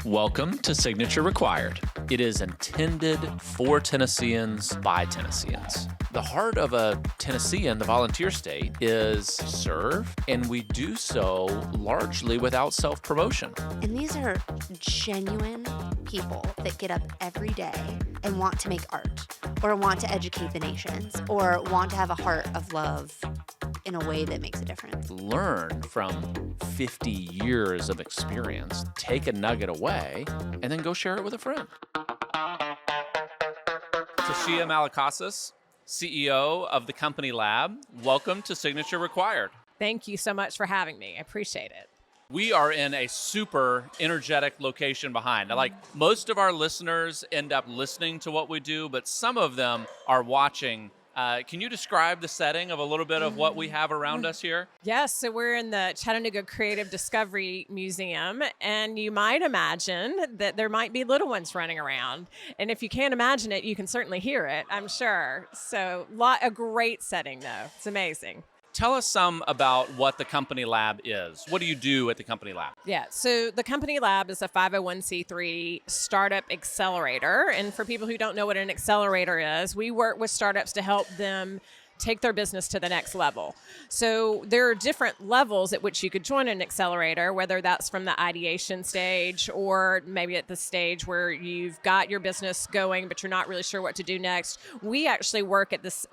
Welcome to Signature Required. It is intended for Tennesseans by Tennesseans. The heart of a Tennessean, the volunteer state, is serve, and we do so largely without self-promotion. And these are genuine people that get up every day and want to make art, or want to educate the nations, or want to have a heart of love in a way that makes a difference. Learn from 50 years of experience, take a nugget away, and then go share it with a friend. Tasia Malakasis, CEO of the company Lab. Welcome to Signature Required. Thank you so much for having me. I appreciate it. We are in a super energetic location behind. Like, most of our listeners end up listening to what we do, but some of them are watching. Can you describe the setting of a little bit of what we have around us here? Yes, so we're in the Chattanooga Creative Discovery Museum, and you might imagine that there might be little ones running around. And if you can't imagine it, you can certainly hear it, I'm sure. So a great setting, though. It's amazing. Tell us some about what the Company Lab is. What do you do at the Company Lab? Yeah, so the Company Lab is a 501c3 startup accelerator. And for people who don't know what an accelerator is, we work with startups to help them take their business to the next level. So there are different levels at which you could join an accelerator, whether that's from the ideation stage or maybe at the stage where you've got your business going, but you're not really sure what to do next. We actually work at this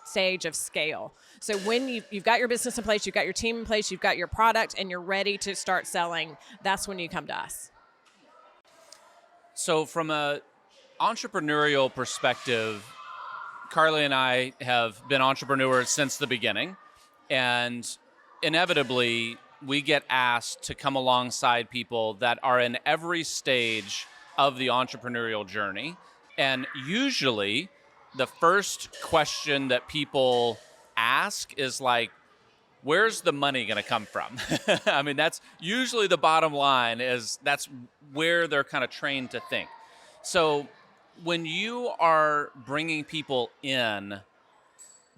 stage of scale. So when you've got your business in place, you've got your team in place, you've got your product, and you're ready to start selling, that's when you come to us. So from an entrepreneurial perspective, Carly and I have been entrepreneurs since the beginning, and inevitably we get asked to come alongside people that are in every stage of the entrepreneurial journey. And usually the first question that people ask is like, where's the money going to come from? I mean, that's usually the bottom line, is that's where they're kind of trained to think. So when you are bringing people in,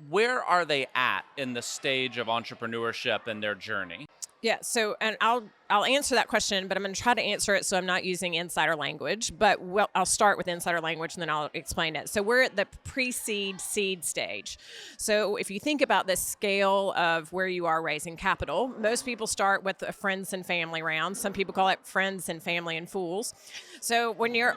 where are they at in the stage of entrepreneurship and their journey? Yeah, so, and I'll answer that question, but I'm going to try to answer it so I'm not using insider language, but I'll start with insider language and then I'll explain it. So we're at the pre-seed seed stage. So if you think about the scale of where you are raising capital, most people start with a friends and family round. Some people call it friends and family and fools. So when you're,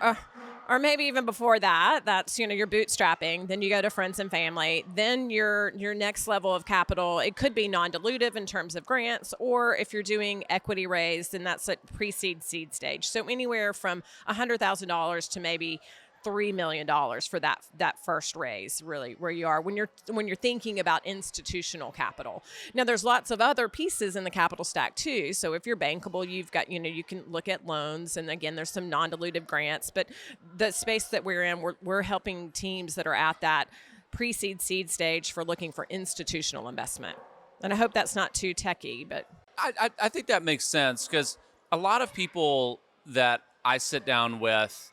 or maybe even before that, that's, you're bootstrapping, then you go to friends and family, then your next level of capital, it could be non-dilutive in terms of grants, or if you're doing equity raise, then that's at pre-seed seed stage. So anywhere from $100,000 to maybe $3 million for that first raise, really, where you are when you're thinking about institutional capital. Now, there's lots of other pieces in the capital stack too. So if you're bankable, you've got, you can look at loans, and again, there's some non-dilutive grants. But the space that we're in, we're helping teams that are at that pre-seed seed stage for looking for institutional investment. And I hope that's not too techy, but I think that makes sense, because a lot of people that I sit down with,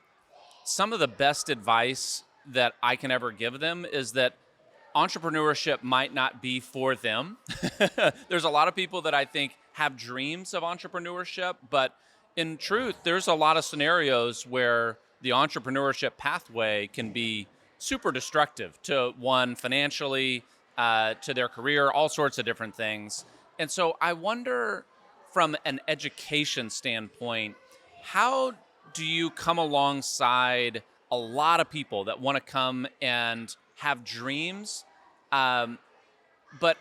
some of the best advice that I can ever give them is that entrepreneurship might not be for them. There's a lot of people that I think have dreams of entrepreneurship, but in truth, there's a lot of scenarios where the entrepreneurship pathway can be super destructive to one financially, to their career, all sorts of different things. And so I wonder, from an education standpoint, how do you come alongside a lot of people that want to come and have dreams, but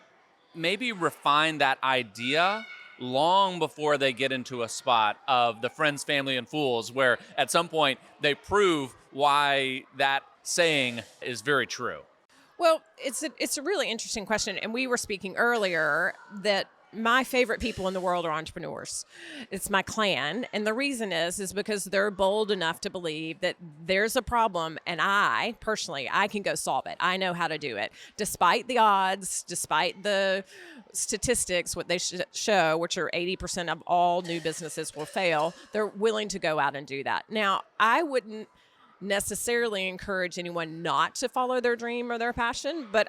maybe refine that idea long before they get into a spot of the friends, family, and fools, where at some point they prove why that saying is very true? Well, it's a really interesting question. And we were speaking earlier that my favorite people in the world are entrepreneurs. It's my clan. And the reason is because they're bold enough to believe that there's a problem, and I can go solve it. I know how to do it. Despite the odds, despite the statistics, what they show, which are 80% of all new businesses will fail, they're willing to go out and do that. Now, I wouldn't necessarily encourage anyone not to follow their dream or their passion, but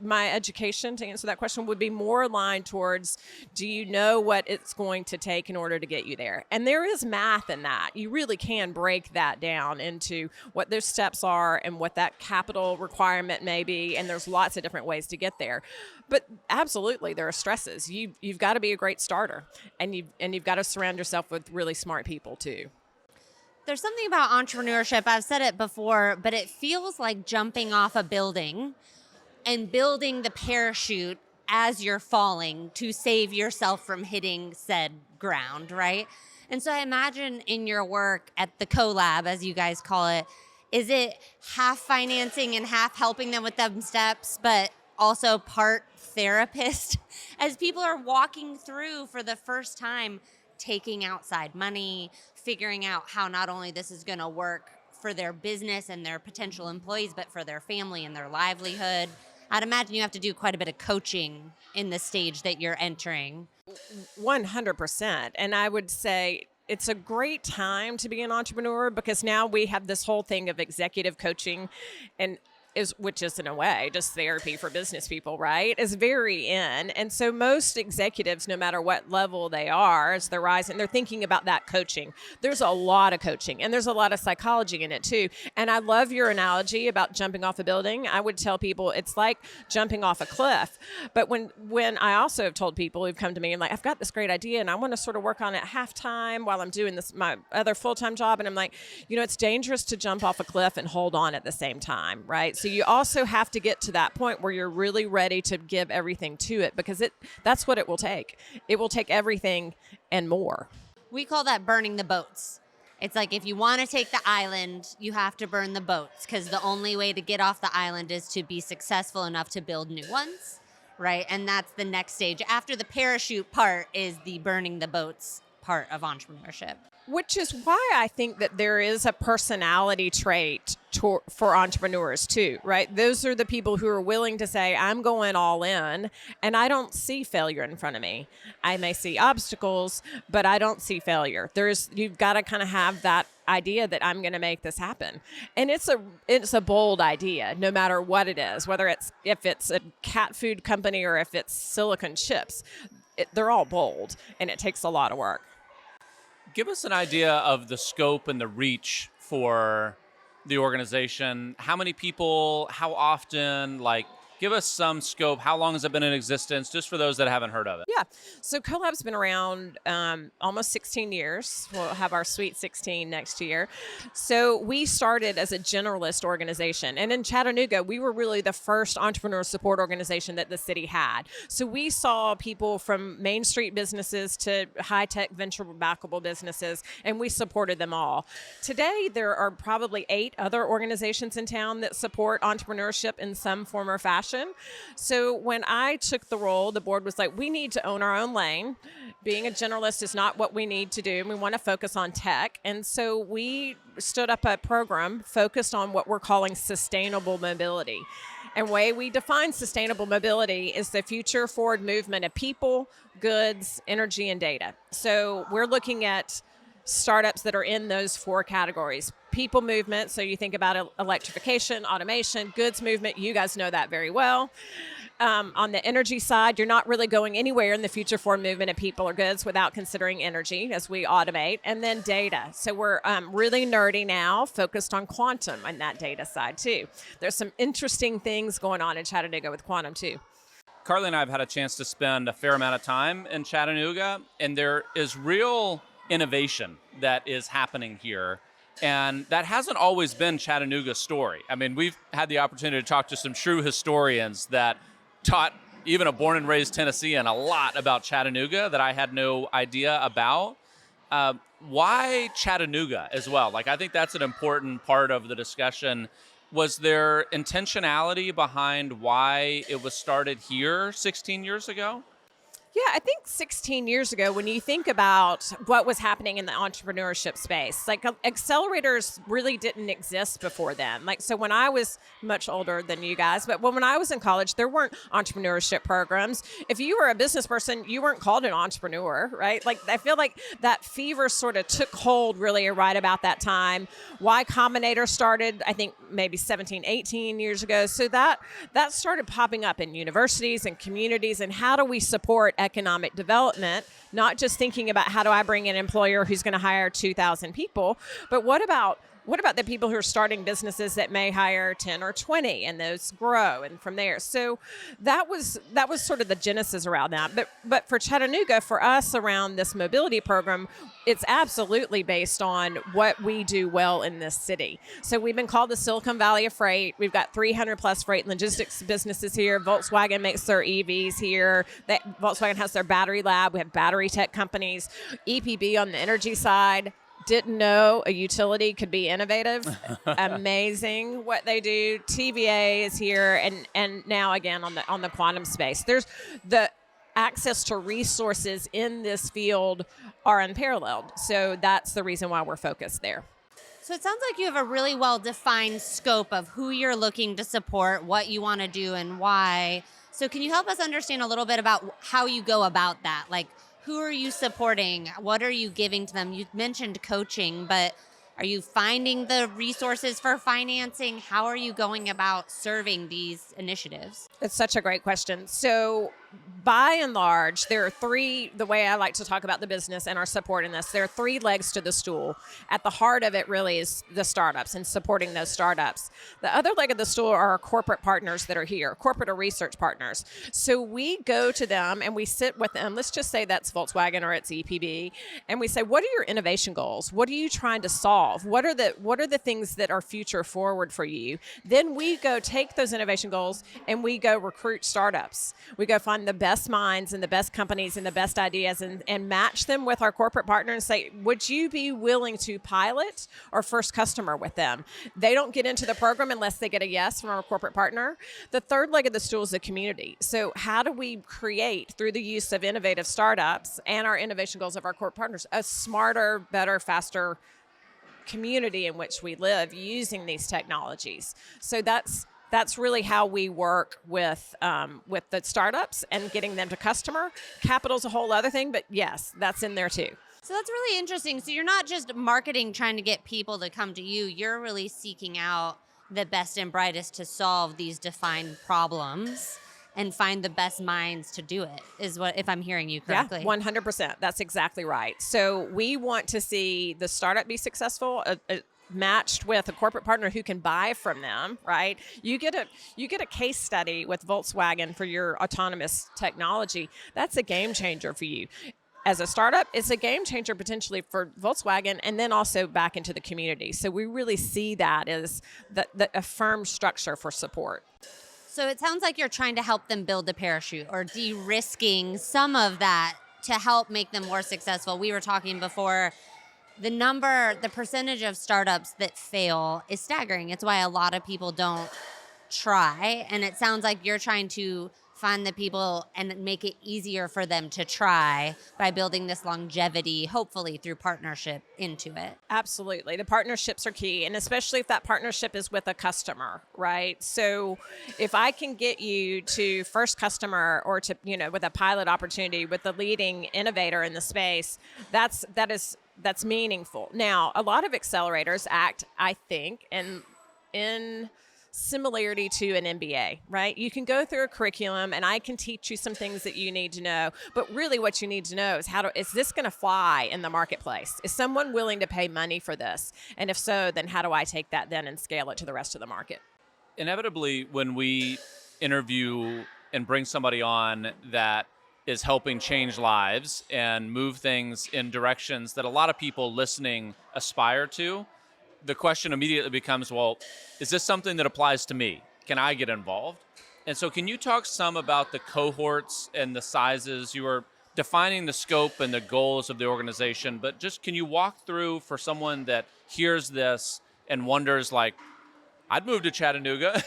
my education to answer that question would be more aligned towards, do you know what it's going to take in order to get you there? And there is math in that. You really can break that down into what those steps are and what that capital requirement may be, and there's lots of different ways to get there. But absolutely, there are stresses. You've got to be a great starter, and you've got to surround yourself with really smart people too. There's something about entrepreneurship, I've said it before, but it feels like jumping off a building and building the parachute as you're falling to save yourself from hitting said ground, right? And so I imagine in your work at the CoLab, as you guys call it, is it half financing and half helping them with them steps, but also part therapist as people are walking through for the first time, taking outside money, figuring out how not only this is going to work for their business and their potential employees, but for their family and their livelihood. I'd imagine you have to do quite a bit of coaching in the stage that you're entering. 100%. And I would say it's a great time to be an entrepreneur because now we have this whole thing of executive coaching, and which is in a way just therapy for business people, right? Is very in. And so most executives, no matter what level they are, as they're rising, they're thinking about that coaching. There's a lot of coaching and there's a lot of psychology in it too. And I love your analogy about jumping off a building. I would tell people it's like jumping off a cliff. But when I also have told people who've come to me and like, I've got this great idea and I want to sort of work on it half-time while I'm doing this, my other full-time job. And I'm like, it's dangerous to jump off a cliff and hold on at the same time, right? So you also have to get to that point where you're really ready to give everything to it because that's what it will take. It will take everything and more. We call that burning the boats. It's like if you want to take the island, you have to burn the boats because the only way to get off the island is to be successful enough to build new ones, right? And that's the next stage. After the parachute part is the burning the boats part of entrepreneurship. Which is why I think that there is a personality trait for entrepreneurs too, right? Those are the people who are willing to say, I'm going all in and I don't see failure in front of me. I may see obstacles, but I don't see failure. You've got to kind of have that idea that I'm going to make this happen. And it's a bold idea, no matter what it is, if it's a cat food company or if it's silicon chips, they're all bold and it takes a lot of work. Give us an idea of the scope and the reach for the organization. How many people, how often, give us some scope. How long has it been in existence, just for those that haven't heard of it? Yeah. So CoLab's been around almost 16 years. We'll have our Sweet 16 next year. So we started as a generalist organization. And in Chattanooga, we were really the first entrepreneur support organization that the city had. So we saw people from Main Street businesses to high-tech venture-backable businesses, and we supported them all. Today, there are probably 8 other organizations in town that support entrepreneurship in some form or fashion. So when I took the role, the board was like, we need to own our own lane. Being a generalist is not what we need to do. We want to focus on tech. And so we stood up a program focused on what we're calling sustainable mobility. And the way we define sustainable mobility is the future forward movement of people, goods, energy, and data. So we're looking at startups that are in those 4 categories. People movement, so you think about electrification, automation, goods movement, you guys know that very well. On the energy side, you're not really going anywhere in the future forward movement of people or goods without considering energy as we automate. And then data. So we're really nerdy now, focused on quantum on that data side too. There's some interesting things going on in Chattanooga with quantum too. Carly and I have had a chance to spend a fair amount of time in Chattanooga, and there is real innovation that is happening here. And that hasn't always been Chattanooga's story. I mean, we've had the opportunity to talk to some true historians that taught even a born and raised Tennessean a lot about Chattanooga that I had no idea about. Why Chattanooga as well? I think that's an important part of the discussion. Was there intentionality behind why it was started here 16 years ago? Yeah, I think 16 years ago, when you think about what was happening in the entrepreneurship space, like accelerators really didn't exist before then. Like, so when I was much older than you guys, but when I was in college, there weren't entrepreneurship programs. If you were a business person, you weren't called an entrepreneur, right? Like, I feel like that fever sort of took hold really right about that time. Y Combinator started, I think, maybe 17, 18 years ago. So that started popping up in universities and communities, and how do we support economic development, not just thinking about how do I bring an employer who's going to hire 2,000 people, but what about the people who are starting businesses that may hire 10 or 20, and those grow, and from there. So that was sort of the genesis around that. But for Chattanooga, for us around this mobility program, it's absolutely based on what we do well in this city. So we've been called the Silicon Valley of Freight. We've got 300 plus freight logistics businesses here. Volkswagen makes their EVs here. Volkswagen has their battery lab. We have battery tech companies. EPB on the energy side. Didn't know a utility could be innovative. Amazing what they do. TVA is here, and now again on the quantum space. There's the access to resources in this field are unparalleled. So that's the reason why we're focused there. So it sounds like you have a really well-defined scope of who you're looking to support, what you want to do, and why. So can you help us understand a little bit about how you go about that? Like, who are you supporting? What are you giving to them? You mentioned coaching, but are you finding the resources for financing? How are you going about serving these initiatives? It's such a great question. So by and large, there are three, the way I like to talk about the business and our support in this, there are three legs to the stool. At the heart of it really is the startups and supporting those startups. The other leg of the stool are our corporate partners that are here, corporate or research partners. So we go to them and we sit with them. Let's just say that's Volkswagen or it's EPB. And we say, what are your innovation goals? What are you trying to solve? What are the things that are future forward for you? Then we go take those innovation goals and we go recruit startups. We go find the best minds and the best companies and the best ideas and match them with our corporate partner and say, would you be willing to pilot our first customer with them? They don't get into the program unless they get a yes from our corporate partner. The third leg of the stool is the community. So how do we create, through the use of innovative startups and our innovation goals of our corporate partners, a smarter, better, faster community in which we live using these technologies? So that's really how we work with the startups and getting them to customer. Capital's a whole other thing, but yes, that's in there too. So that's really interesting. So you're not just marketing trying to get people to come to you. You're really seeking out the best and brightest to solve these defined problems and find the best minds to do it, is what, if I'm hearing you correctly. Yeah, 100%. That's exactly right. So we want to see the startup be successful, matched with a corporate partner who can buy from them, right? You get a case study with Volkswagen for your autonomous technology. That's a game changer for you. As a startup, it's a game changer potentially for Volkswagen and then also back into the community. So we really see that as a firm structure for support. So it sounds like you're trying to help them build the parachute or de-risking some of that to help make them more successful. We were talking before, the percentage of startups that fail is staggering. It's why a lot of people don't try. And it sounds like you're trying to find the people and make it easier for them to try by building this longevity, hopefully through partnership, into it. Absolutely. The partnerships are key, and especially if that partnership is with a customer, right? So if I can get you to first customer or to, with a pilot opportunity with the leading innovator in the space, that's meaningful. Now, a lot of accelerators act, I think, in similarity to an MBA, right? You can go through a curriculum and I can teach you some things that you need to know, but really what you need to know is is this going to fly in the marketplace? Is someone willing to pay money for this? And if so, then how do I take that then and scale it to the rest of the market? Inevitably, when we interview and bring somebody on that is helping change lives and move things in directions that a lot of people listening aspire to, the question immediately becomes, well, is this something that applies to me? Can I get involved? And so can you talk some about the cohorts and the sizes? You were defining the scope and the goals of the organization, but just can you walk through for someone that hears this and wonders, like, I'd move to Chattanooga.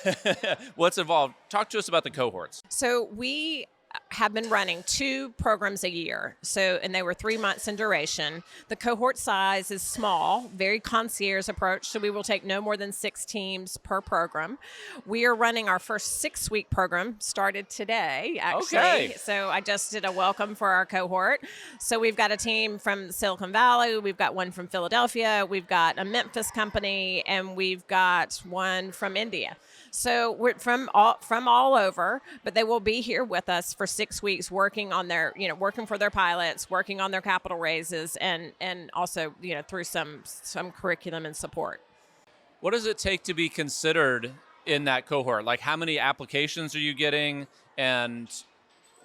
What's involved? Talk to us about the cohorts. So we have been running 2 programs a year. So, and they were 3 months in duration. The cohort size is small, very concierge approach. So we will take no more than 6 teams per program. We are running our first 6-week program, started today, actually. Okay. So I just did a welcome for our cohort. So we've got a team from Silicon Valley. We've got one from Philadelphia. We've got a Memphis company, and we've got one from India. So we're from all over, but they will be here with us for 6 weeks, working on their, working for their pilots, working on their capital raises, and also, through some curriculum and support. What does it take to be considered in that cohort? Like, how many applications are you getting, and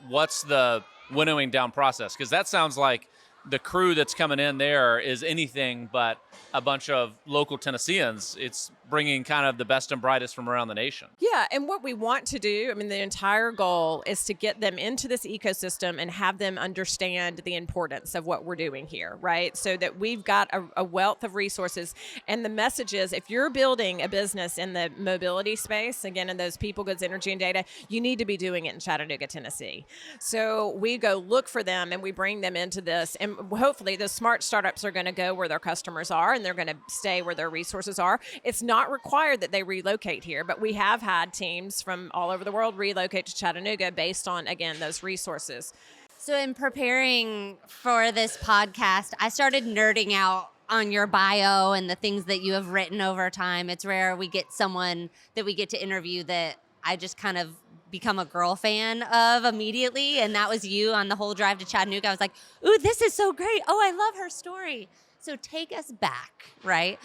what's the winnowing down process? Because that sounds like the crew that's coming in there is anything but a bunch of local Tennesseans. It's bringing kind of the best and brightest from around the nation. Yeah, and what we want to do, the entire goal is to get them into this ecosystem and have them understand the importance of what we're doing here, right? So that we've got a wealth of resources. And the message is, if you're building a business in the mobility space, again, in those people, goods, energy, and data, you need to be doing it in Chattanooga, Tennessee. So we go look for them and we bring them into this. And hopefully the smart startups are going to go where their customers are, and they're going to stay where their resources are. It's not required that they relocate here, but we have had teams from all over the world relocate to Chattanooga based on, again, those resources. So in preparing for this podcast, I started nerding out on your bio and the things that you have written over time. It's rare we get someone that we get to interview that I just kind of become a girl fan of immediately, and that was you on the whole drive to Chattanooga. I was like, ooh, this is so great. Oh, I love her story. So take us back, right?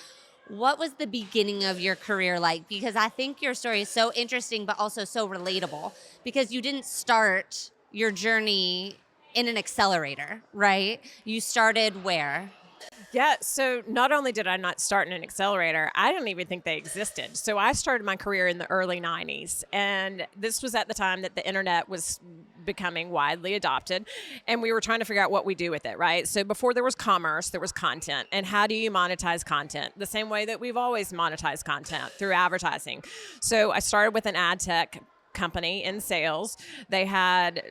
What was the beginning of your career like? Because I think your story is so interesting, but also so relatable, because you didn't start your journey in an accelerator, right? You started where? Yeah, so not only did I not start in an accelerator, I didn't even think they existed. So I started my career in the early 90s, and this was at the time that the internet was becoming widely adopted, and we were trying to figure out what we do with it, right? So before there was commerce, there was content, and how do you monetize content? The same way that we've always monetized content, through advertising. So I started with an ad tech company in sales. They had,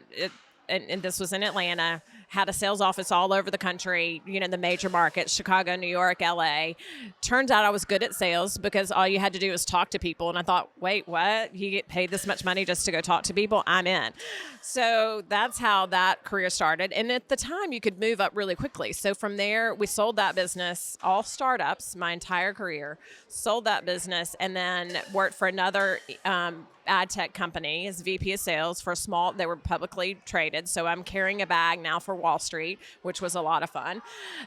and this was in Atlanta, had a sales office all over the country, the major markets, Chicago, New York, LA. Turns out I was good at sales because all you had to do was talk to people. And I thought, wait, what? You get paid this much money just to go talk to people? I'm in. So that's how that career started. And at the time, you could move up really quickly. So from there, we sold that business, all startups, my entire career, sold that business, and then worked for another ad tech company as VP of sales for they were publicly traded. So I'm carrying a bag now for Wall Street, which was a lot of fun.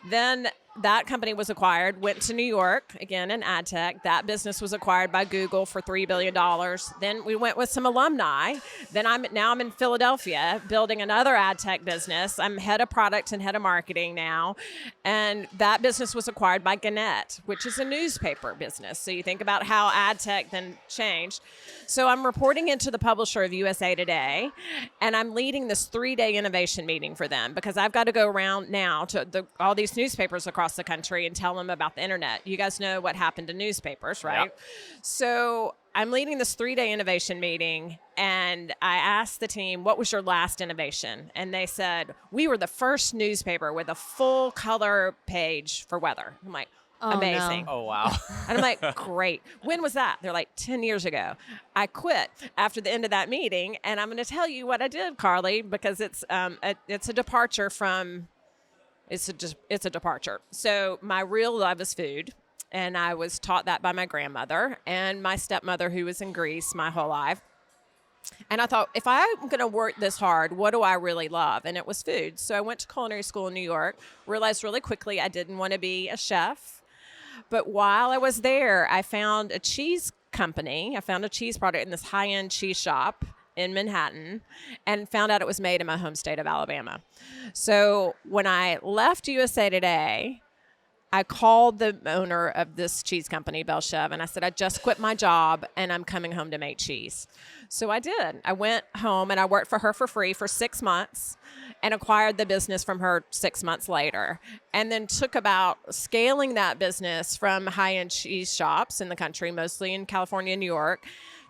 Then that company was acquired, went to New York, again in ad tech. That business was acquired by Google for $3 billion. Then we went with some alumni. Then I'm in Philadelphia building another ad tech business. I'm head of product and head of marketing now. And that business was acquired by Gannett, which is a newspaper business. So you think about how ad tech then changed. So I'm reporting into the publisher of USA Today, and I'm leading this 3-day innovation meeting for them because I've got to go around now to all these newspapers across the country and tell them about the internet. You guys know what happened to newspapers, right? Yep. So I'm leading this 3-day innovation meeting, and I asked the team, what was your last innovation? And they said, we were the first newspaper with a full color page for weather. I'm like, amazing. No. Oh, wow. And I'm like, great. When was that? They're like, 10 years ago. I quit after the end of that meeting, and I'm going to tell you what I did, Carly, because it's a departure from... It's a departure. So my real love is food, and I was taught that by my grandmother and my stepmother, who was in Greece my whole life. And I thought, if I'm going to work this hard, what do I really love? And it was food. So I went to culinary school in New York, realized really quickly I didn't want to be a chef. But while I was there, I found a cheese company. I found a cheese product in this high-end cheese shop in Manhattan, and found out it was made in my home state of Alabama. So when I left USA Today, I called the owner of this cheese company, Belchev, and I said, I just quit my job and I'm coming home to make cheese. So I did. I went home and I worked for her for free for 6 months and acquired the business from her 6 months later, and then took about scaling that business from high-end cheese shops in the country, mostly in California and New York,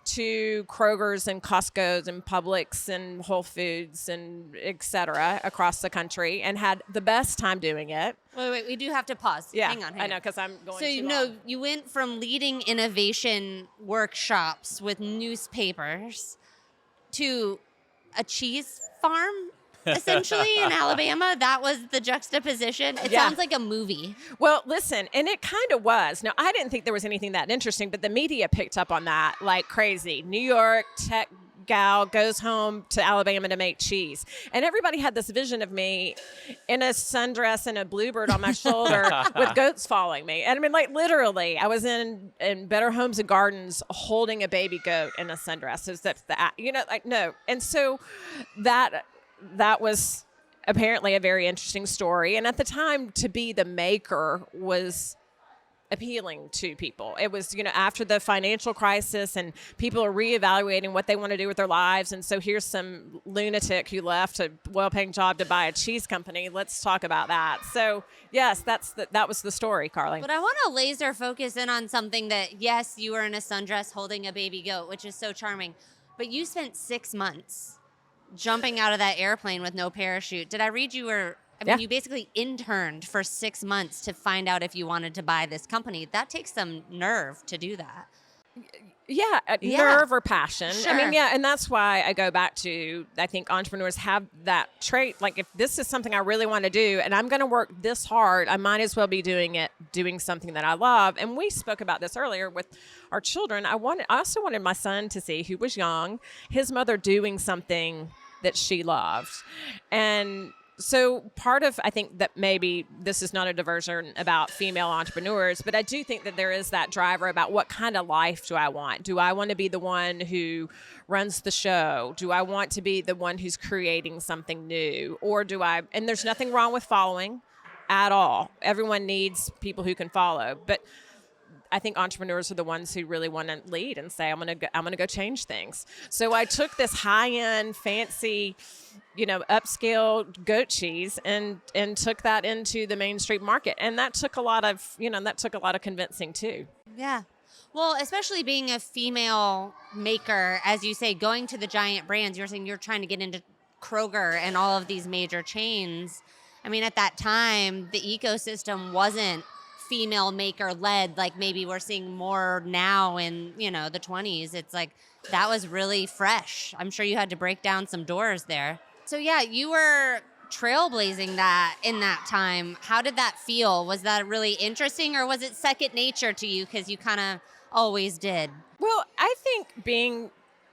to Kroger's and Costco's and Publix and Whole Foods and et cetera across the country and had the best time doing it. Wait, we do have to pause. Yeah, Hang on. I know, because I'm going So, too long. you went from leading innovation workshops with newspapers to a cheese farm, essentially, in Alabama. That was the juxtaposition. It Yeah. sounds like a movie. Well, listen, and it kind of was. Now, I didn't think there was anything that interesting, but the media picked up on that like crazy. New York tech gal goes home to Alabama to make cheese. And everybody had this vision of me in a sundress and a bluebird on my shoulder with goats following me. And I mean, like, literally, I was in Better Homes and Gardens holding a baby goat in a sundress. Is that, no. And so that was apparently a very interesting story. And at the time, to be the maker was appealing to people. It was, after the financial crisis and people are reevaluating what they want to do with their lives. And so here's some lunatic who left a well-paying job to buy a cheese company. Let's talk about that. So yes, that was the story, Carly. But I want to laser focus in on something that, yes, you were in a sundress holding a baby goat, which is so charming. But you spent 6 months jumping out of that airplane with no parachute. Did I read you were... Yeah. You basically interned for 6 months to find out if you wanted to buy this company. That takes some nerve to do that. Yeah, Yeah. nerve or passion. Sure. I mean, yeah, and that's why I go back to, I think entrepreneurs have that trait. Like, if this is something I really want to do and I'm going to work this hard, I might as well be doing something that I love. And we spoke about this earlier with our children. I also wanted my son to see, who was young, his mother doing something that she loved. And so part of, I think that maybe this is not a diversion about female entrepreneurs, but I do think that there is that driver about what kind of life do I want? Do I want to be the one who runs the show? Do I want to be the one who's creating something new? Or and there's nothing wrong with following at all. Everyone needs people who can follow. But I think entrepreneurs are the ones who really want to lead and say, I'm going to go change things. So I took this high-end, fancy, upscale goat cheese and took that into the mainstream market. And that took a lot of convincing too. Yeah. Well, especially being a female maker, as you say, going to the giant brands, you're saying you're trying to get into Kroger and all of these major chains. I mean, at that time, the ecosystem wasn't female maker led like maybe we're seeing more now in, the 20s. It's like that was really fresh. I'm sure you had to break down some doors there. So yeah, you were trailblazing that in that time. How did that feel? Was that really interesting, or was it second nature to you because you kind of always did? Well, I think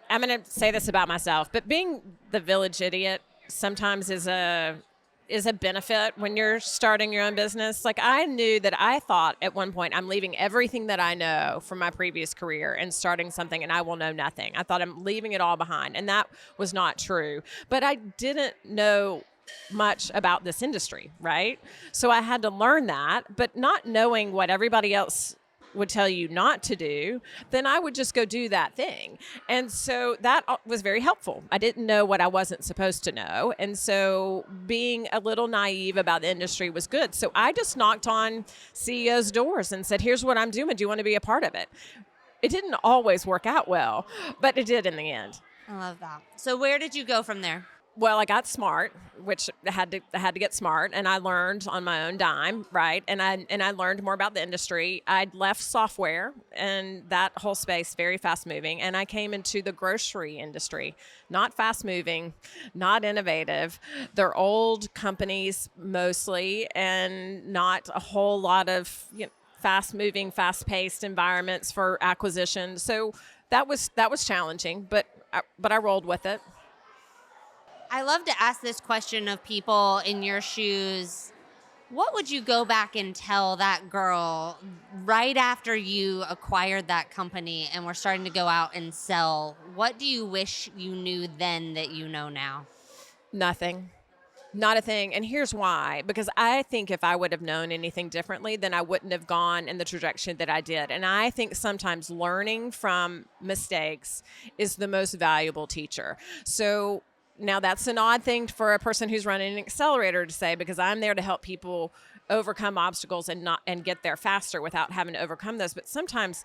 I'm going to say this about myself, but being the village idiot sometimes is a benefit when you're starting your own business. Like, I knew that I thought at one point, I'm leaving everything that I know from my previous career and starting something, and I will know nothing. I thought I'm leaving it all behind, and that was not true. But I didn't know much about this industry, right? So I had to learn that, but not knowing what everybody else would tell you not to do, then I would just go do that thing. And so that was very helpful. I didn't know what I wasn't supposed to know. And so being a little naive about the industry was good. So I just knocked on CEOs' doors and said, here's what I'm doing. Do you want to be a part of it? It didn't always work out well, but it did in the end. I love that. So where did you go from there? Well, I got smart, which I had to get smart, and I learned on my own dime, right? And I learned more about the industry. I'd left software and that whole space, very fast moving, and I came into the grocery industry. Not fast moving, not innovative. They're old companies mostly, and not a whole lot of fast moving, fast paced environments for acquisition. So that was challenging, but I rolled with it. I love to ask this question of people in your shoes. What would you go back and tell that girl right after you acquired that company and were starting to go out and sell? What do you wish you knew then that you know now? Nothing. Not a thing. And here's why. Because I think if I would have known anything differently, then I wouldn't have gone in the trajectory that I did. And I think sometimes learning from mistakes is the most valuable teacher. So now, that's an odd thing for a person who's running an accelerator to say, because I'm there to help people overcome obstacles and get there faster without having to overcome those. But sometimes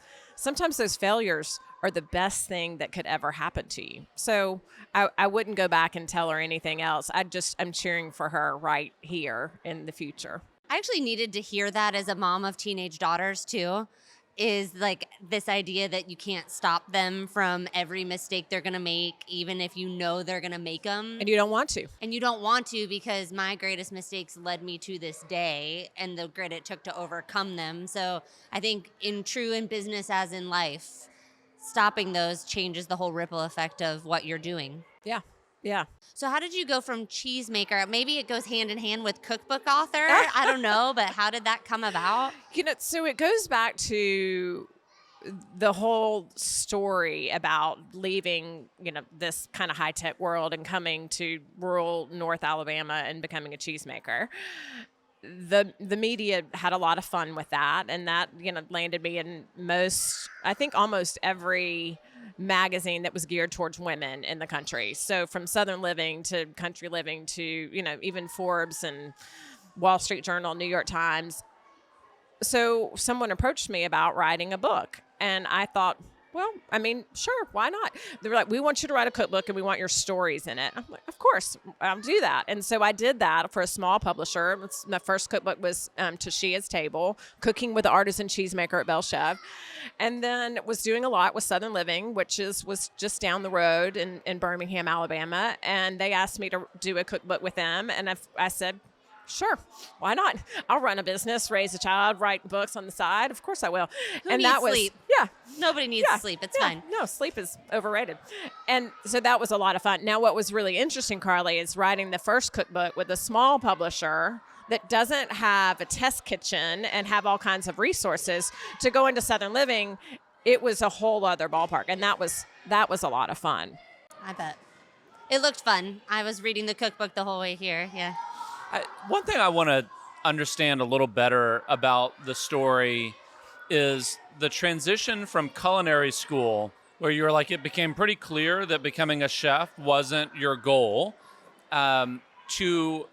those failures are the best thing that could ever happen to you. So I wouldn't go back and tell her anything else. I'm cheering for her right here in the future. I actually needed to hear that as a mom of teenage daughters too, is like this idea that you can't stop them from every mistake they're going to make, even if you know they're going to make them. And you don't want to. And you don't want to, because my greatest mistakes led me to this day and the grit it took to overcome them. So I think in business as in life, stopping those changes the whole ripple effect of what you're doing. Yeah. Yeah. So how did you go from Cheesemaker? Maybe it goes hand in hand with Cookbook author. I don't know, but how did that come about? So it goes back to the whole story about leaving, this kind of high-tech world and coming to rural North Alabama and becoming a cheesemaker. The media had a lot of fun with that, and that, landed me in almost every magazine that was geared towards women in the country. So from Southern Living to Country Living to, even Forbes and Wall Street Journal, New York Times. So someone approached me about writing a book, and I thought, well, sure, why not? They were like, we want you to write a cookbook and we want your stories in it. I'm like, of course, I'll do that. And so I did that for a small publisher. My first cookbook was Tasia's Table, Cooking with the Artisan Cheesemaker at Belchev. And then was doing a lot with Southern Living, which was just down the road in Birmingham, Alabama. And they asked me to do a cookbook with them. And I said, sure, why not? I'll run a business, raise a child, write books on the side. Of course I will. Who needs sleep? Yeah. Nobody needs sleep. It's fine. No, sleep is overrated. And so that was a lot of fun. Now, what was really interesting, Carly, is writing the first cookbook with a small publisher that doesn't have a test kitchen and have all kinds of resources to go into Southern Living. It was a whole other ballpark. And that was a lot of fun. I bet. It looked fun. I was reading the cookbook the whole way here. Yeah. One thing I want to understand a little better about the story is the transition from culinary school, where you were like, it became pretty clear that becoming a chef wasn't your goal, to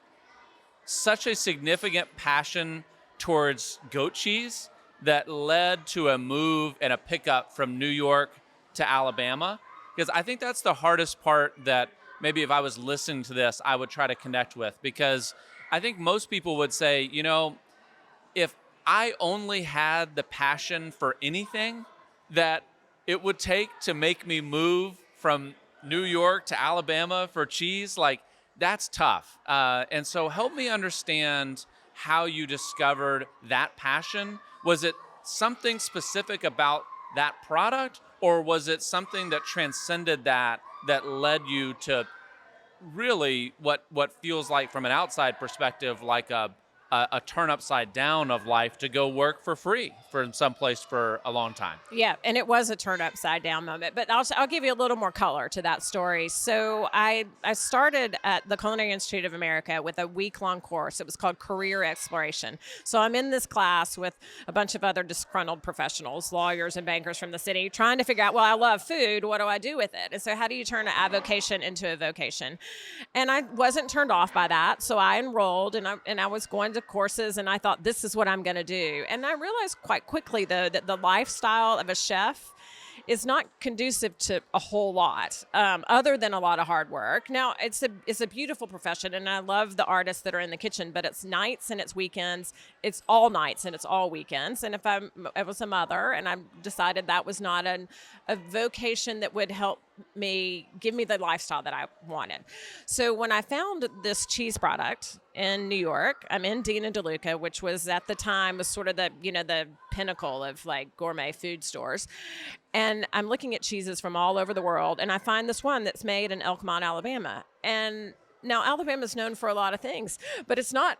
such a significant passion towards goat cheese that led to a move and a pickup from New York to Alabama. Because I think that's the hardest part that maybe if I was listening to this, I would try to connect with, because I think most people would say, if I only had the passion for anything that it would take to make me move from New York to Alabama for cheese, like that's tough. And so help me understand how you discovered that passion. Was it something specific about that product, or was it something that transcended that led you to really what feels like, from an outside perspective, like a turn upside down of life, to go work for free for someplace for a long time? Yeah, and it was a turn upside down moment. But I'll give you a little more color to that story. So I started at the Culinary Institute of America with a week-long course. It was called Career Exploration. So I'm in this class with a bunch of other disgruntled professionals, lawyers and bankers from the city, trying to figure out, well, I love food. What do I do with it? And so how do you turn an avocation into a vocation? And I wasn't turned off by that. So I enrolled, and I was going to courses, and I thought, this is what I'm going to do. And I realized quite quickly, though, that the lifestyle of a chef is not conducive to a whole lot, other than a lot of hard work. Now, it's a beautiful profession, and I love the artists that are in the kitchen, but it's nights and it's weekends. It's all nights and it's all weekends. And if I was a mother, and I decided that was not a vocation that would help me give me the lifestyle that I wanted. So when I found this cheese product in New York, I'm in Dean and DeLuca, which was at the time was sort of the pinnacle of like gourmet food stores. And I'm looking at cheeses from all over the world, and I find this one that's made in Elkmont, Alabama. And now Alabama is known for a lot of things, but it's not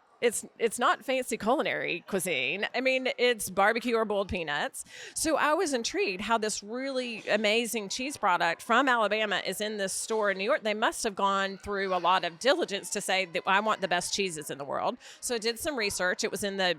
fancy culinary cuisine. I mean, it's barbecue or boiled peanuts. So I was intrigued how this really amazing cheese product from Alabama is in this store in New York. They must have gone through a lot of diligence to say that I want the best cheeses in the world. So I did some research. It was in the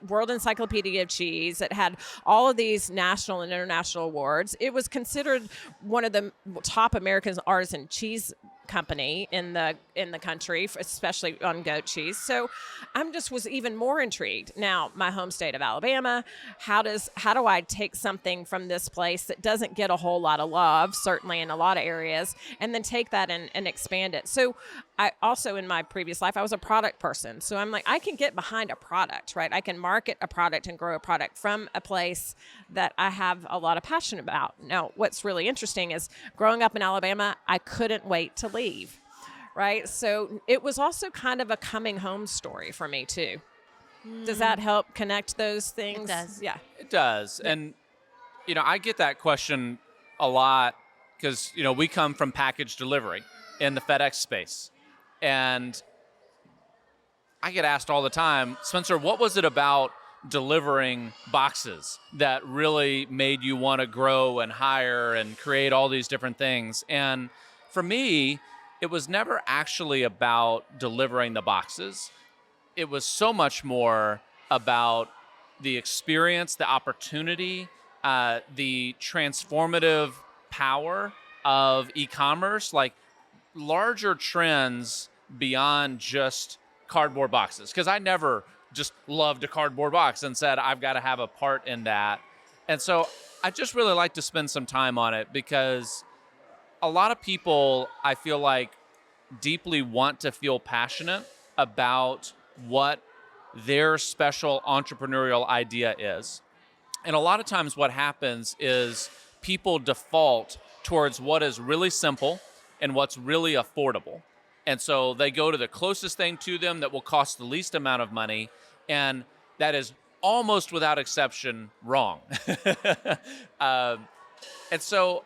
World Encyclopedia of Cheese. It had all of these national and international awards. It was considered one of the top American artisan cheese company in the country, especially on goat cheese. So I'm just was even more intrigued. Now, my home state of Alabama, how do I take something from this place that doesn't get a whole lot of love, certainly in a lot of areas, and then take that and expand it? So I also, in my previous life, I was a product person. So I'm like, I can get behind a product, right? I can market a product and grow a product from a place that I have a lot of passion about. Now, what's really interesting is growing up in Alabama, I couldn't wait to leave, right? So it was also kind of a coming home story for me too. Does that help connect those things? It does. Yeah. It does. Yeah. And, I get that question a lot because, we come from package delivery in the FedEx space. And I get asked all the time, Spencer, what was it about delivering boxes that really made you want to grow and hire and create all these different things? And for me, it was never actually about delivering the boxes. It was so much more about the experience, the opportunity, the transformative power of e-commerce, like larger trends beyond just cardboard boxes. Because I never just loved a cardboard box and said, I've got to have a part in that. And so I just really like to spend some time on it because a lot of people, I feel like, deeply want to feel passionate about what their special entrepreneurial idea is. And a lot of times what happens is people default towards what is really simple and what's really affordable. And so they go to the closest thing to them that will cost the least amount of money, and that is almost without exception wrong. And so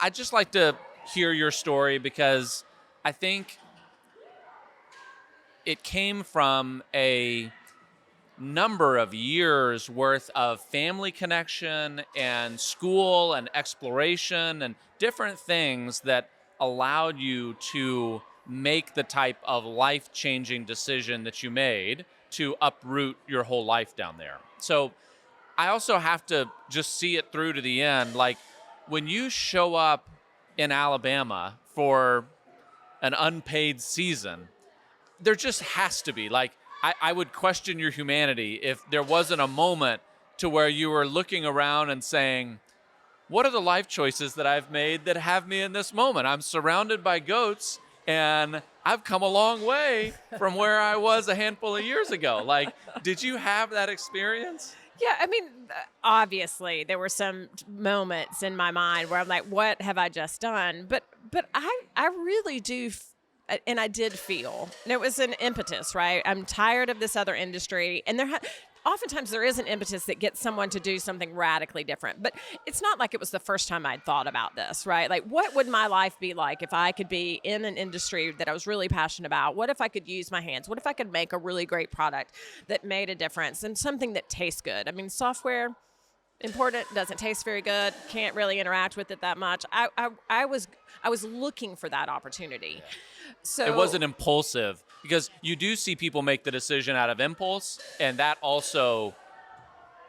I'd just like to hear your story because I think it came from a number of years worth of family connection and school and exploration and different things that allowed you to make the type of life-changing decision that you made to uproot your whole life down there. So I also have to just see it through to the end. Like when you show up in Alabama for an unpaid season, there just has to be, like, I would question your humanity if there wasn't a moment to where you were looking around and saying, what are the life choices that I've made that have me in this moment? I'm surrounded by goats and I've come a long way from where I was a handful of years ago. Like, did you have that experience? Yeah, I mean, obviously there were some moments in my mind where I'm like, what have I just done? But I really do and I did feel, and it was an impetus, right? I'm tired of this other industry, and oftentimes there is an impetus that gets someone to do something radically different. But it's not like it was the first time I'd thought about this, right? Like, what would my life be like if I could be in an industry that I was really passionate about? What if I could use my hands? What if I could make a really great product that made a difference and something that tastes good? I mean, software, important, doesn't taste very good, can't really interact with it that much. I was looking for that opportunity. Yeah. So it wasn't impulsive, because you do see people make the decision out of impulse, and that also,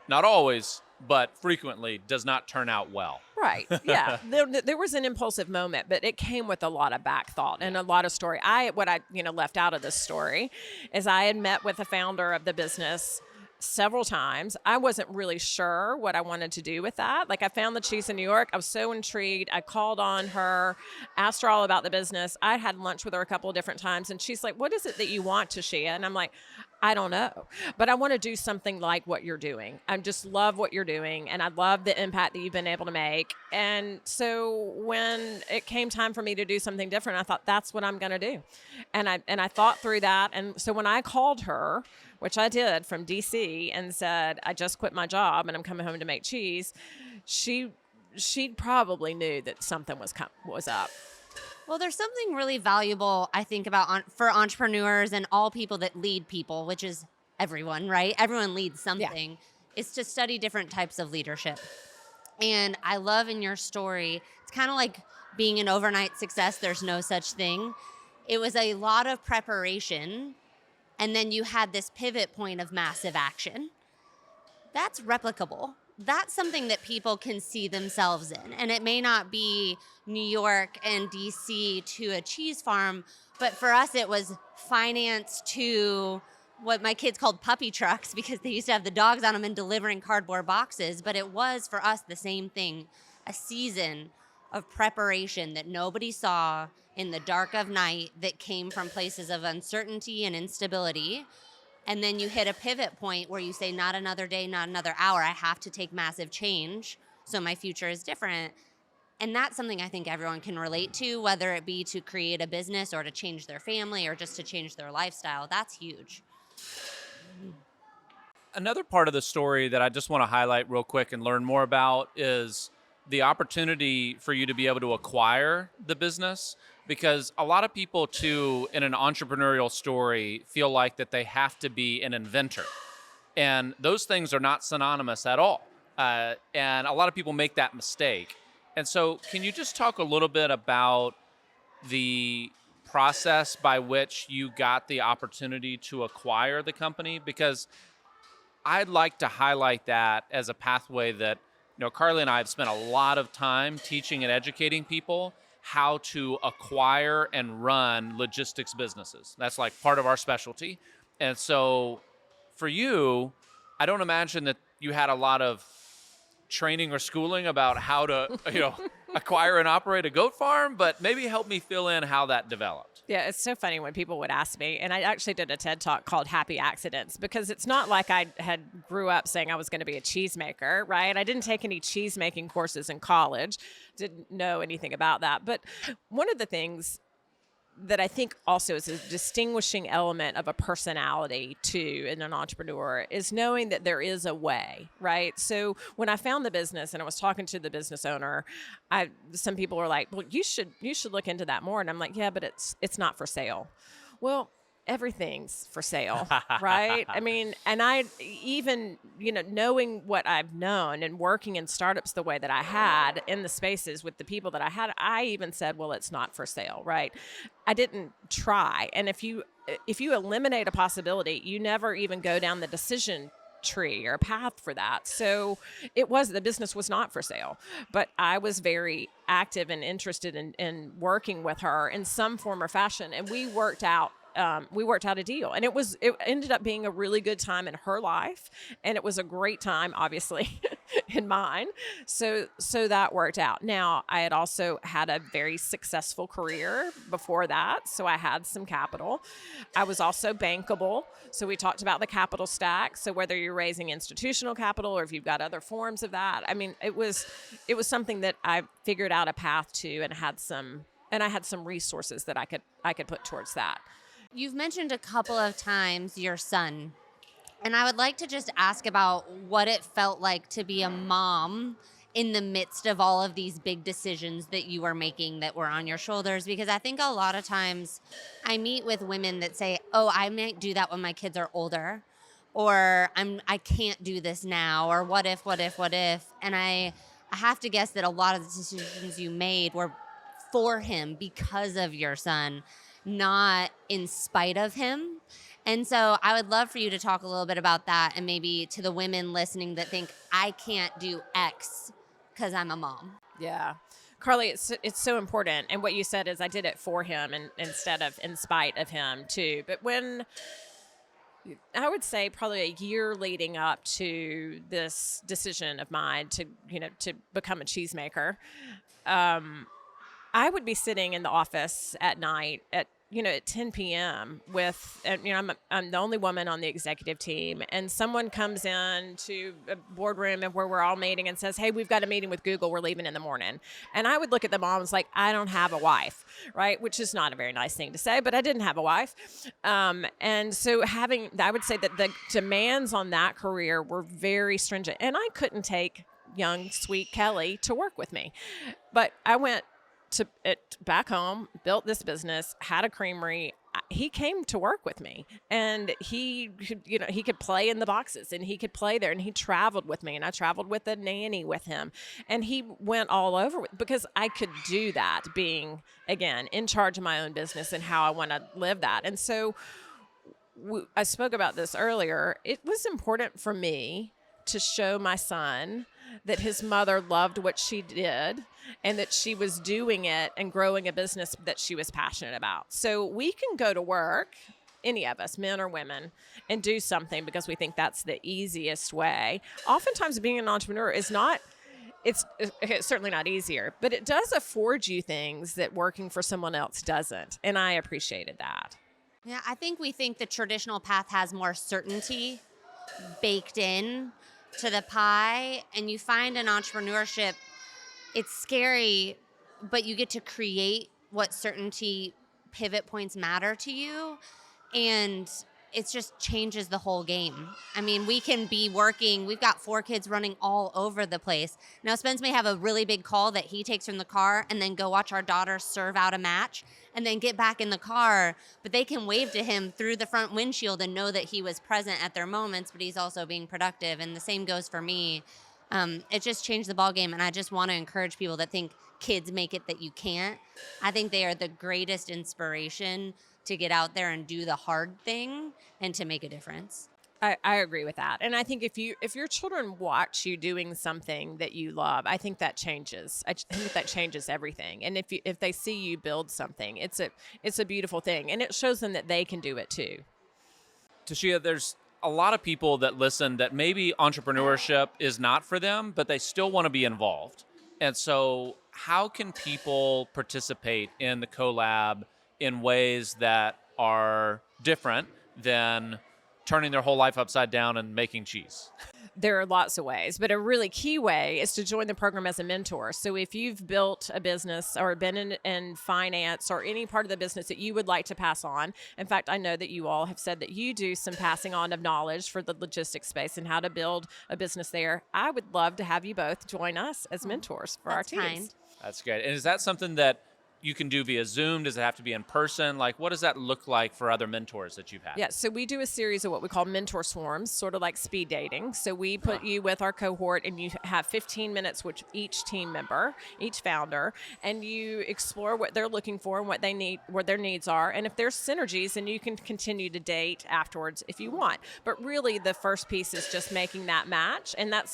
not always, but frequently, does not turn out well. Right. Yeah. There was an impulsive moment, but it came with a lot of back thought and a lot of story. What I left out of this story is I had met with the founder of the business several times. I wasn't really sure what I wanted to do with that. Like, I found the cheese in New York. I was so intrigued. I called on her, asked her all about the business. I had lunch with her a couple of different times, and she's like, what is it that you want, Tasia? And I'm like, I don't know, but I want to do something like what you're doing. I just love what you're doing, and I love the impact that you've been able to make. And so when it came time for me to do something different, I thought, that's what I'm going to do. And I thought through that. And so when I called her, which I did, from DC, and said, I just quit my job and I'm coming home to make cheese, she probably knew that something was up. Well, there's something really valuable, I think, about for entrepreneurs and all people that lead people, which is everyone, right? Everyone leads something. Yeah. Is to study different types of leadership. And I love in your story, it's kind of like being an overnight success. There's no such thing. It was a lot of preparation, and then you had this pivot point of massive action. That's replicable. that's something that people can see themselves in. And it may not be New York and DC to a cheese farm, but for us, it was finance to what my kids called puppy trucks because they used to have the dogs on them and delivering cardboard boxes. But it was for us the same thing, a season of preparation that nobody saw in the dark of night that came from places of uncertainty and instability. And then you hit a pivot point where you say, not another day, not another hour. I have to take massive change so my future is different. And that's something I think everyone can relate to, whether it be to create a business or to change their family or just to change their lifestyle. That's huge. Another part of the story that I just want to highlight real quick and learn more about is the opportunity for you to be able to acquire the business, because a lot of people too in an entrepreneurial story feel like that they have to be an inventor, and those things are not synonymous at all, and a lot of people make that mistake. And so can you just talk a little bit about the process by which you got the opportunity to acquire the company? Because I'd like to highlight that as a pathway that, Carly and I have spent a lot of time teaching and educating people how to acquire and run logistics businesses. That's like part of our specialty. And so for you, I don't imagine that you had a lot of training or schooling about how to, acquire and operate a goat farm, but maybe help me fill in how that developed. Yeah, it's so funny when people would ask me, and I actually did a TED Talk called Happy Accidents, because it's not like I had grew up saying I was going to be a cheesemaker, right? I didn't take any cheese making courses in college, didn't know anything about that. But one of the things that I think also is a distinguishing element of a personality too in an entrepreneur is knowing that there is a way, right? So when I found the business and I was talking to the business owner, some people were like, "Well, you should look into that more." And I'm like, "Yeah, but it's not for sale." Well, everything's for sale, right? I mean, and I even, knowing what I've known and working in startups the way that I had in the spaces with the people that I had, I even said, well, it's not for sale, right? I didn't try. And if you eliminate a possibility, you never even go down the decision tree or path for that. So the business was not for sale, but I was very active and interested in working with her in some form or fashion. And we worked out a deal, and it ended up being a really good time in her life, and it was a great time, obviously, in mine. So that worked out. Now, I had also had a very successful career before that, so I had some capital. I was also bankable. So we talked about the capital stack. So whether you're raising institutional capital or if you've got other forms of that, I mean, it was something that I figured out a path to, and I had some resources that I could put towards that. You've mentioned a couple of times your son, and I would like to just ask about what it felt like to be a mom in the midst of all of these big decisions that you were making that were on your shoulders, because I think a lot of times I meet with women that say, "Oh, I might do that when my kids are older," or I can't do this now, or what if, and I have to guess that a lot of the decisions you made were for him because of your son, not in spite of him. And so I would love for you to talk a little bit about that, and maybe to the women listening that think, I can't do X because I'm a mom. Yeah. Carly, it's so important. And what you said is I did it for him and instead of in spite of him too. But when I would say probably a year leading up to this decision of mine to become a cheesemaker, I would be sitting in the office at night at 10 p.m. with, I'm the only woman on the executive team, and someone comes in to a boardroom where we're all meeting and says, "Hey, we've got a meeting with Google. We're leaving in the morning." And I would look at the moms like, I don't have a wife, right? Which is not a very nice thing to say, but I didn't have a wife. And so I would say that the demands on that career were very stringent, and I couldn't take young, sweet Kelly to work with me. But I went back home, built this business, had a creamery. He came to work with me, and he could play in the boxes, and he could play there, and he traveled with me, and I traveled with a nanny with him, and he went all over because I could do that, being, again, in charge of my own business and how I want to live that. And so I spoke about this earlier. It was important for me to show my son that his mother loved what she did and that she was doing it and growing a business that she was passionate about. So we can go to work, any of us, men or women, and do something because we think that's the easiest way. Oftentimes being an entrepreneur is not, it's certainly not easier, but it does afford you things that working for someone else doesn't. And I appreciated that. Yeah, I think we think the traditional path has more certainty baked in to the pie, and you find in entrepreneurship, it's scary, but you get to create what certainty pivot points matter to you, and it just changes the whole game. I mean, we can be working, we've got 4 kids running all over the place. Now, Spence may have a really big call that he takes from the car and then go watch our daughter serve out a match and then get back in the car, but they can wave to him through the front windshield and know that he was present at their moments, but he's also being productive. And the same goes for me. It just changed the ballgame, and I just want to encourage people that think kids make it that you can't. I think they are the greatest inspiration to get out there and do the hard thing and to make a difference. I agree with that. And I think if your children watch you doing something that you love, I think that changes. I think that changes everything. And if they see you build something, it's a beautiful thing, and it shows them that they can do it too. Tasia, there's a lot of people that listen that maybe entrepreneurship is not for them, but they still want to be involved. And so how can people participate in the CoLab in ways that are different than turning their whole life upside down and making cheese? There are lots of ways, but a really key way is to join the program as a mentor. So if you've built a business or been in finance or any part of the business that you would like to pass on, in fact, I know that you all have said that you do some passing on of knowledge for the logistics space and how to build a business there. I would love to have you both join us as mentors for our teams. Kind. That's great. And is that something that you can do via Zoom? Does it have to be in person? Like, what does that look like for other mentors that you've had? Yeah, so we do a series of what we call mentor swarms, sort of like speed dating. So we put you with our cohort, and you have 15 minutes with each team member, each founder, and you explore what they're looking for and what they need, what their needs are. And if there's synergies, then you can continue to date afterwards if you want. But really, the first piece is just making that match, and that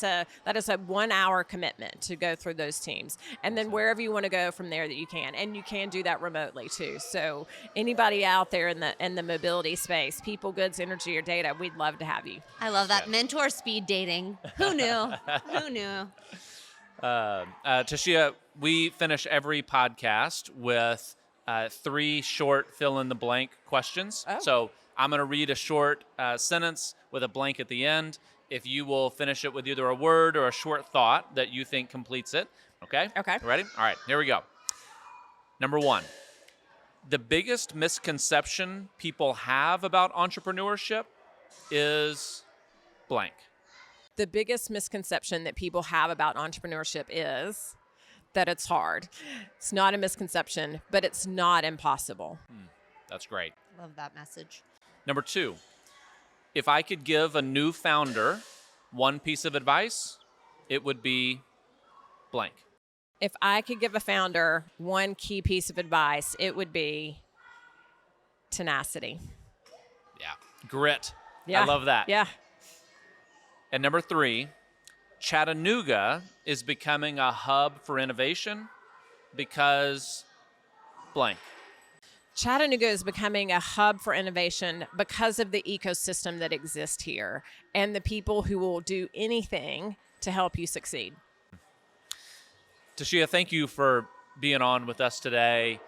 is a 1-hour commitment to go through those teams. And then wherever you want to go from there that you can. And you can do that remotely too. So anybody out there in the mobility space, people, goods, energy, or data, we'd love to have you. I love that. Mentor speed dating. Who knew? Who knew? Tasia, we finish every podcast with 3 short fill-in-the-blank questions. Oh. So I'm going to read a short sentence with a blank at the end. If you will finish it with either a word or a short thought that you think completes it. Okay? Okay. Ready? All right, here we go. Number 1, the biggest misconception people have about entrepreneurship is blank. The biggest misconception that people have about entrepreneurship is that it's hard. It's not a misconception, but it's not impossible. That's great. Love that message. Number 2, if I could give a new founder one piece of advice, it would be blank. If I could give a founder one key piece of advice, it would be tenacity. Yeah. Grit. Yeah. I love that. Yeah. And number 3, Chattanooga is becoming a hub for innovation because blank. Chattanooga is becoming a hub for innovation because of the ecosystem that exists here and the people who will do anything to help you succeed. Tasia, thank you for being on with us today.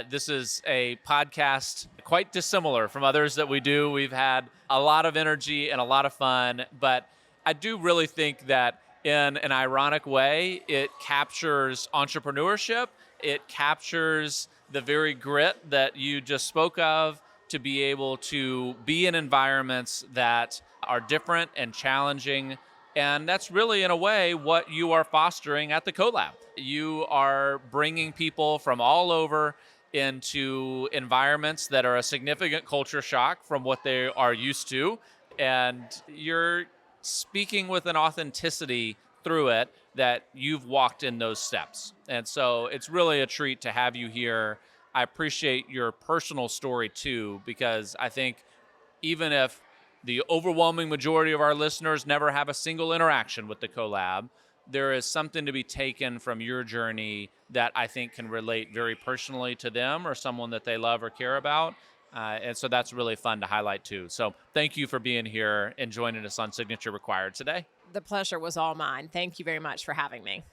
This is a podcast quite dissimilar from others that we do. We've had a lot of energy and a lot of fun, but I do really think that in an ironic way, it captures entrepreneurship. It captures the very grit that you just spoke of to be able to be in environments that are different and challenging. And that's really, in a way, what you are fostering at the CoLab. You are bringing people from all over into environments that are a significant culture shock from what they are used to. And you're speaking with an authenticity through it that you've walked in those steps. And so it's really a treat to have you here. I appreciate your personal story too, because I think even if the overwhelming majority of our listeners never have a single interaction with the CoLab, there is something to be taken from your journey that I think can relate very personally to them or someone that they love or care about. And so that's really fun to highlight too. So thank you for being here and joining us on Signature Required today. The pleasure was all mine. Thank you very much for having me.